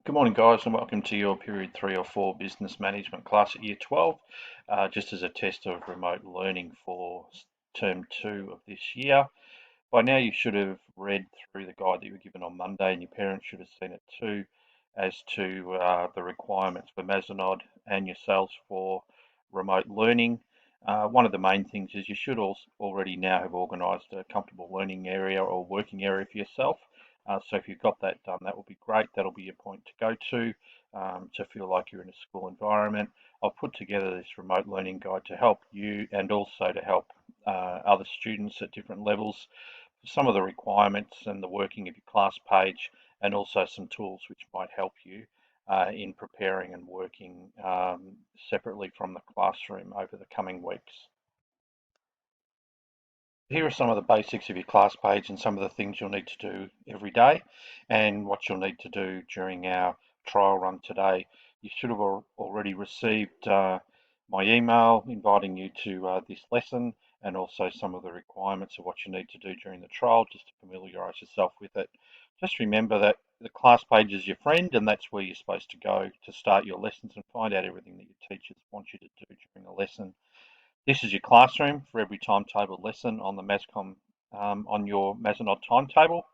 Good morning, guys, and welcome to your Period 3 or 4 Business Management class at Year 12, just as a test of remote learning for Term 2 of this year. By now, you should have read through the guide that you were given on Monday, and your parents should have seen it too, as to the requirements for Mazenod and yourselves for remote learning. One of the main things is you should also already now have organised a comfortable learning area or working area for yourself. So if you've got that done, that will be great. That'll be your point to go to feel like you're in a school environment. I've put together this remote learning guide to help you and also to help other students at different levels, some of the requirements and the working of your class page, and also some tools which might help you in preparing and working separately from the classroom over the coming weeks. Here are some of the basics of your class page and some of the things you'll need to do every day and what you'll need to do during our trial run today. You should have already received my email inviting you to this lesson, and also some of the requirements of what you need to do during the trial, just to familiarise yourself with it. Just remember that the class page is your friend, and that's where you're supposed to go to start your lessons and find out everything that your teachers want you to do during a lesson. This is your classroom for every timetable lesson on the Mazcom on your Mazenod timetable.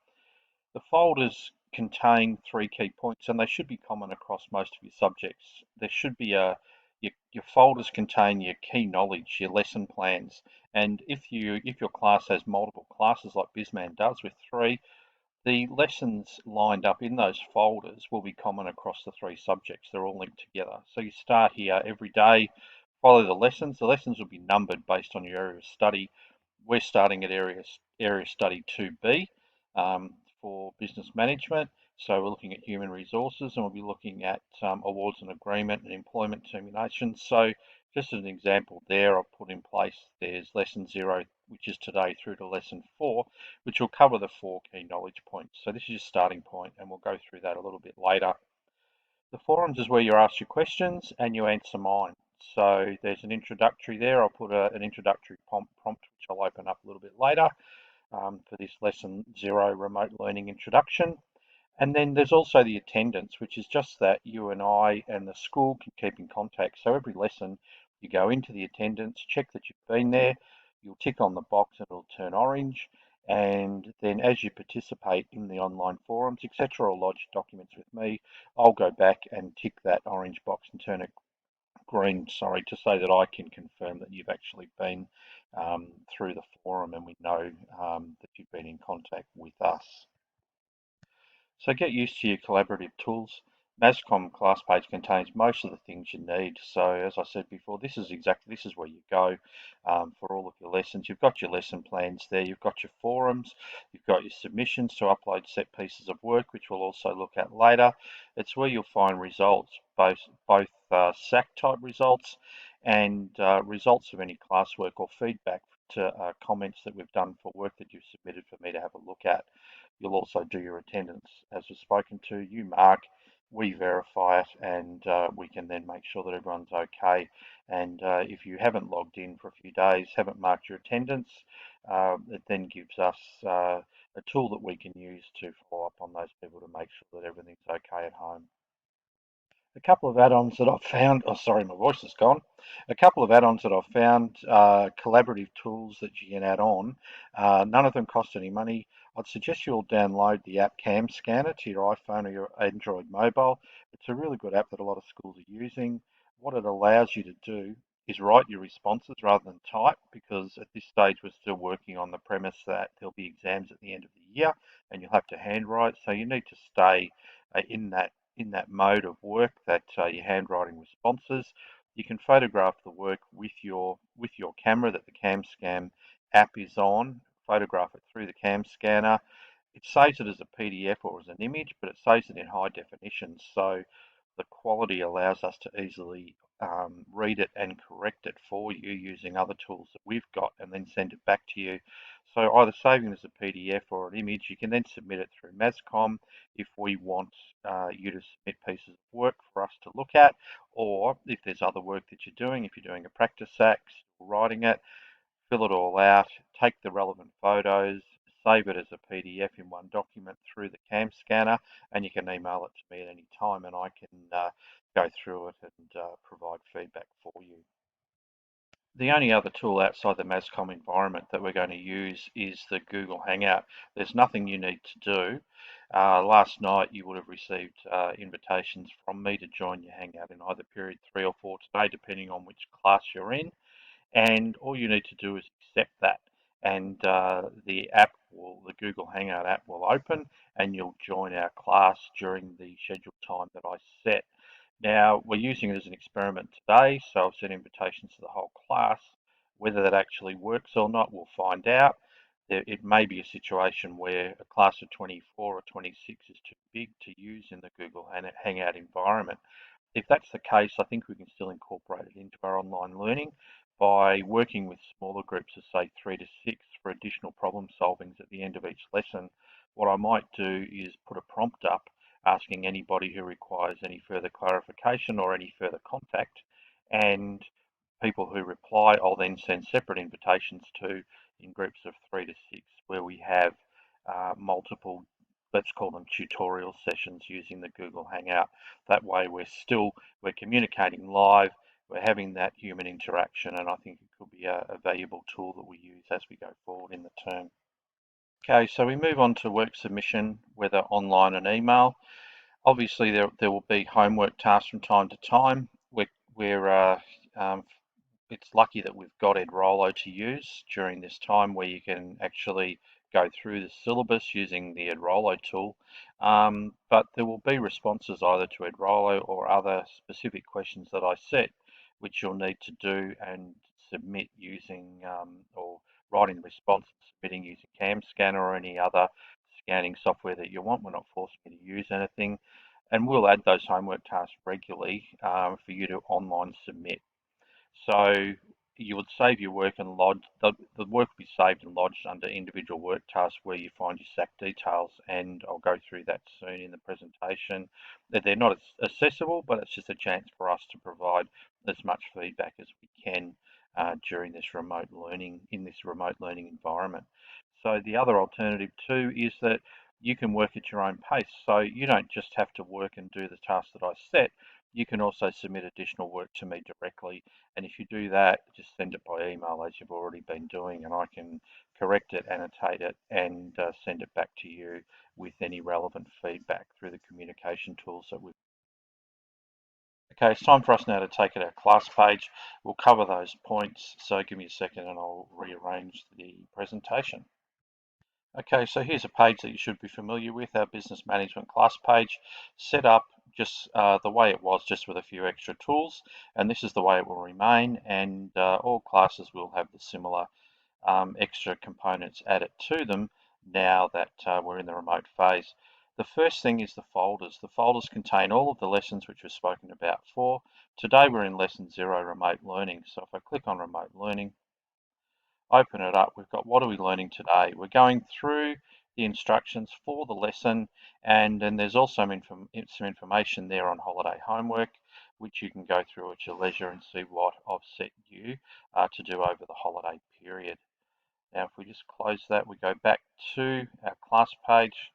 The folders contain three key points, and they should be common across most of your subjects. There should be your folders contain your key knowledge, your lesson plans, and if your class has multiple classes like BizMan does with three, the lessons lined up in those folders will be common across the three subjects. They're all linked together. So you start here every day, follow the lessons. The lessons will be numbered based on your area of study. We're starting at area study 2B for business management. So we're looking at human resources, and we'll be looking at awards and agreement and employment terminations. So just as an example there, I've put in place, there's lesson 0, which is today, through to lesson 4, which will cover the 4 key knowledge points. So this is your starting point, and we'll go through that a little bit later. The forums is where you ask your questions and you answer mine. So there's an introductory there. I'll put an introductory prompt, which I'll open up a little bit later for this lesson 0 remote learning introduction. And then there's also the attendance, which is just that you and I and the school can keep in contact. So every lesson you go into the attendance, check that you've been there, you'll tick on the box and it'll turn orange. And then as you participate in the online forums, etc., or lodge documents with me, I'll go back and tick that orange box and turn it green, sorry, to say that I can confirm that you've actually been through the forum, and we know that you've been in contact with us. So get used to your collaborative tools. Mazcom class page contains most of the things you need. So as I said before, this is where you go for all of your lessons. You've got your lesson plans there. You've got your forums. You've got your submissions to upload set pieces of work, which we'll also look at later. It's where you'll find results, both SAC type results and results of any classwork or feedback to comments that we've done for work that you've submitted for me to have a look at. You'll also do your attendance as was spoken to. You mark, we verify it, and we can then make sure that everyone's okay. And if you haven't logged in for a few days, haven't marked your attendance, it then gives us a tool that we can use to follow up on those people to make sure that everything's okay at home. A couple of add-ons that I've found, oh sorry, my voice is gone. A couple of add-ons that I've found, collaborative tools that you can add on. None of them cost any money. I'd suggest you all download the app Cam Scanner to your iPhone or your Android mobile. It's a really good app that a lot of schools are using. What it allows you to do is write your responses rather than type, because at this stage we're still working on the premise that there'll be exams at the end of the year and you'll have to handwrite. So you need to stay in that mode of work that you're handwriting responses. You can photograph the work with your camera that the CamScan app is on. Photograph it through the cam scanner. It saves it as a PDF or as an image, but it saves it in high definition. So the quality allows us to easily read it and correct it for you using other tools that we've got, and then send it back to you. So either saving it as a PDF or an image, you can then submit it through Mazcom if we want you to submit pieces of work for us to look at, or if there's other work that you're doing, if you're doing a practice act, writing it, fill it all out, take the relevant photos, save it as a PDF in one document through the CAM scanner, and you can email it to me at any time, and I can go through it and provide feedback for you. The only other tool outside the Mazcom environment that we're going to use is the Google Hangout. There's nothing you need to do. Last night you would have received invitations from me to join your Hangout in either period 3 or 4 today, depending on which class you're in. And all you need to do is accept that, and the Google Hangout app will open, and you'll join our class during the scheduled time that I set. Now, we're using it as an experiment today, so I've sent invitations to the whole class. Whether that actually works or not, we'll find out. It may be a situation where a class of 24 or 26 is too big to use in the Google Hangout environment. If that's the case, I think we can still incorporate it into our online learning by working with smaller groups of say 3 to 6 for additional problem solvings at the end of each lesson. What I might do is put a prompt up asking anybody who requires any further clarification or any further contact, and people who reply I'll then send separate invitations to in groups of 3 to 6 where we have multiple, let's call them tutorial sessions using the Google Hangout. That way we're communicating live, we're having that human interaction, and I think it could be a valuable tool that we use as we go forward in the term. Okay, so we move on to work submission, whether online and email. Obviously, there will be homework tasks from time to time. Um, it's lucky that we've got Edrolo to use during this time where you can actually go through the syllabus using the Edrolo tool. But there will be responses either to Edrolo or other specific questions that I set, which you'll need to do and submit using or writing the response and submitting using CAM Scanner or any other scanning software that you want. We're not forcing you to use anything. And we'll add those homework tasks regularly for you to online submit. So you would save your work and lodge, the work will be saved and lodged under individual work tasks where you find your SAC details, and I'll go through that soon in the presentation. They're not accessible, but it's just a chance for us to provide as much feedback as we can during this remote learning, in this remote learning environment. So the other alternative too is that you can work at your own pace. So you don't just have to work and do the tasks that I set. You can also submit additional work to me directly, and if you do that, just send it by email as you've already been doing, and I can correct it, annotate it, and send it back to you with any relevant feedback through the communication tools that we've. Okay, it's time for us now to take it our class page. We'll cover those points, so give me a second and I'll rearrange the presentation. Okay, so here's a page that you should be familiar with, our business management class page, set up just the way it was, just with a few extra tools, and this is the way it will remain, and all classes will have the similar extra components added to them now that we're in the remote phase. The first thing is the folders. The folders contain all of the lessons which we've spoken about for. Today we're in lesson 0, remote learning, so if I click on remote learning, open it up, we've got what are we learning today. We're going through the instructions for the lesson, and then there's also some information there on holiday homework, which you can go through at your leisure and see what I've set you to do over the holiday period. Now if we just close that, we go back to our class page.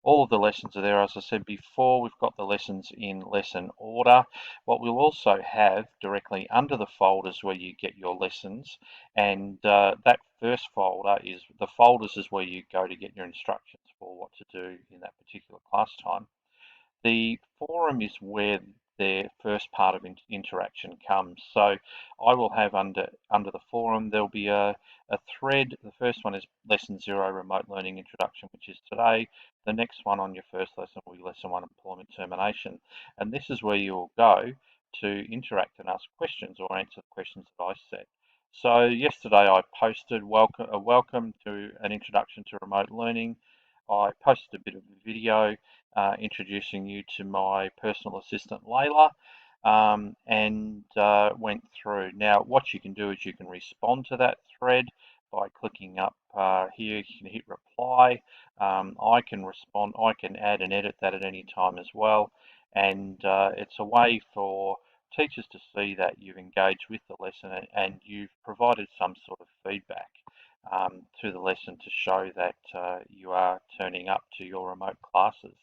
All of the lessons are there. As I said before, we've got the lessons in lesson order. What we'll also have directly under the folders where you get your lessons, and that first folder is the folders is where you go to get your instructions for what to do in that particular class time. The forum is where their first part of interaction comes. So I will have under the forum, there'll be a thread. The first one is lesson 0, remote learning introduction, which is today. The next one on your first lesson will be lesson 1, employment termination. And this is where you'll go to interact and ask questions or answer the questions that I set. So yesterday I posted welcome to an introduction to remote learning. I posted a bit of a video introducing you to my personal assistant Layla, and went through. Now what you can do is you can respond to that thread by clicking up here. You can hit reply. I can respond, I can add and edit that at any time as well, and it's a way for teachers to see that you've engaged with the lesson and you've provided some sort of feedback. to the lesson to show that you are turning up to your remote classes.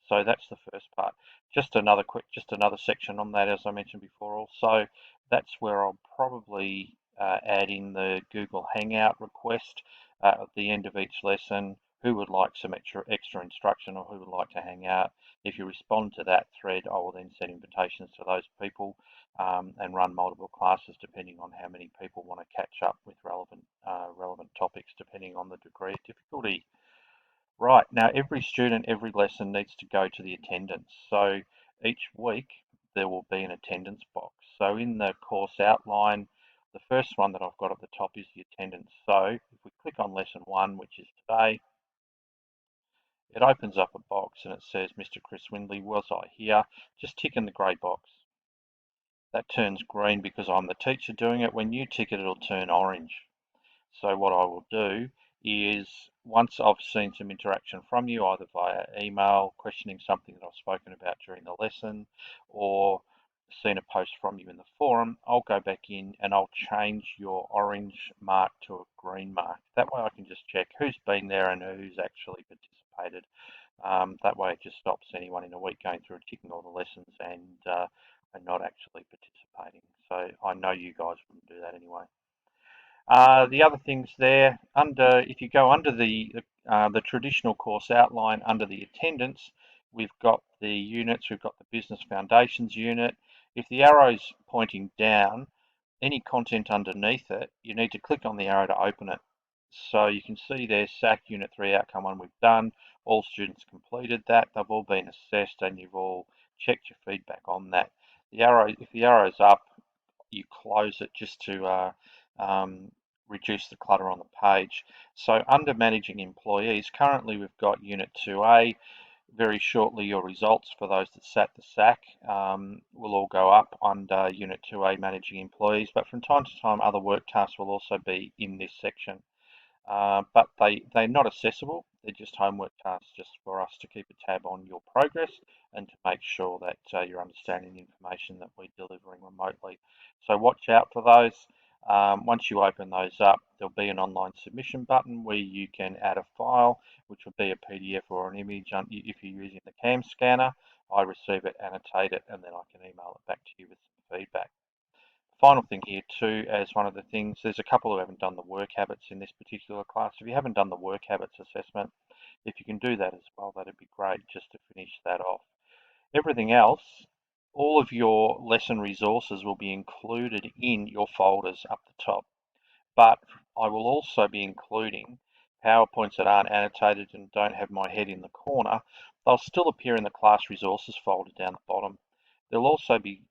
So that's the first part. Just another section on that, as I mentioned before. Also, that's where I'll probably add in the Google Hangout request at the end of each lesson. Who would like some extra instruction, or who would like to hang out? If you respond to that thread, I will then send invitations to those people and run multiple classes depending on how many people want to catch up with relevant topics, depending on the degree of difficulty. Right, now every student, every lesson needs to go to the attendance. So each week there will be an attendance box. So in the course outline, the first one that I've got at the top is the attendance. So if we click on lesson 1, which is today, it opens up a box and it says, Mr. Chris Windley, was I here? Just tick in the grey box. That turns green because I'm the teacher doing it. When you tick it, it'll turn orange. So what I will do is, once I've seen some interaction from you, either via email, questioning something that I've spoken about during the lesson, or seen a post from you in the forum, I'll go back in and I'll change your orange mark to a green mark. That way I can just check who's been there and who's actually participated. That way it just stops anyone in a week going through and ticking all the lessons and not actually participating. So I know you guys wouldn't do that anyway. The other things there, if you go under the traditional course outline, under the attendance, we've got the units. We've got the Business Foundations unit. If the arrow's pointing down, any content underneath it, you need to click on the arrow to open it. So you can see there, SAC Unit 3 Outcome 1 we've done. All students completed that. They've all been assessed and you've all checked your feedback on that. If the arrow's up, you close it just to reduce the clutter on the page. So under Managing Employees, currently we've got Unit 2A. Very shortly, your results for those that sat the SAC will all go up under Unit 2A Managing Employees, but from time to time other work tasks will also be in this section. But they're not accessible. They're just homework tasks just for us to keep a tab on your progress and to make sure that you're understanding the information that we're delivering remotely. So watch out for those. Once you open those up, there'll be an online submission button where you can add a file, which will be a PDF or an image. If you're using the CAM scanner, I receive it, annotate it, and then I can email it back to you with some feedback. Final thing here too, as one of the things, there's a couple who haven't done the work habits in this particular class. If you haven't done the work habits assessment, if you can do that as well, that'd be great, just to finish that off. Everything else, all of your lesson resources will be included in your folders up the top, but I will also be including PowerPoints that aren't annotated and don't have my head in the corner. They'll still appear in the class resources folder down the bottom. There'll also be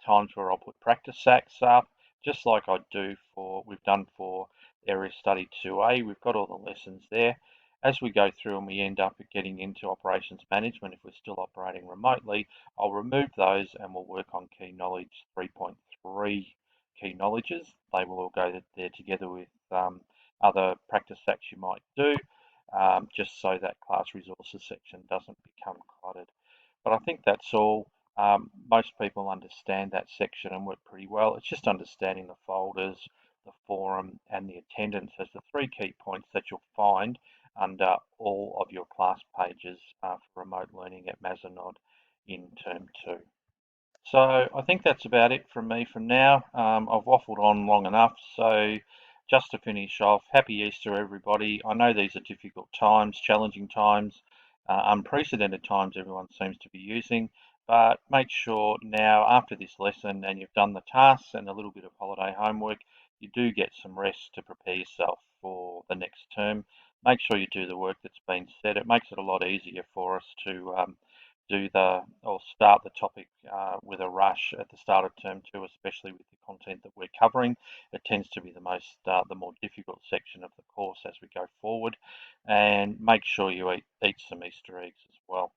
times where I'll put practice sacks up, just like we've done for Area Study 2A. We've got all the lessons there. As we go through and we end up getting into operations management, if we're still operating remotely, I'll remove those and we'll work on Key Knowledge 3.3 key knowledges. They will all go there together with other practice sacks you might do, just so that class resources section doesn't become cluttered. But I think that's all. Most people understand that section and work pretty well. It's just understanding the folders, the forum, and the attendance as the three key points that you'll find under all of your class pages for remote learning at Mazenod in Term 2. So I think that's about it from me from now. I've waffled on long enough, so just to finish off, happy Easter everybody. I know these are difficult times, challenging times, unprecedented times everyone seems to be using, but make sure now after this lesson and you've done the tasks and a little bit of holiday homework, you do get some rest to prepare yourself for the next term. Make sure you do the work that's been said. It makes it a lot easier for us to start the topic with a rush at the start of term 2, especially with the content that we're covering. It tends to be the more difficult section of the course as we go forward, and make sure you eat some Easter eggs as well.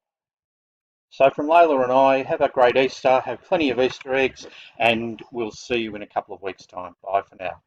So from Layla and I, have a great Easter, have plenty of Easter eggs, and we'll see you in a couple of weeks' time. Bye for now.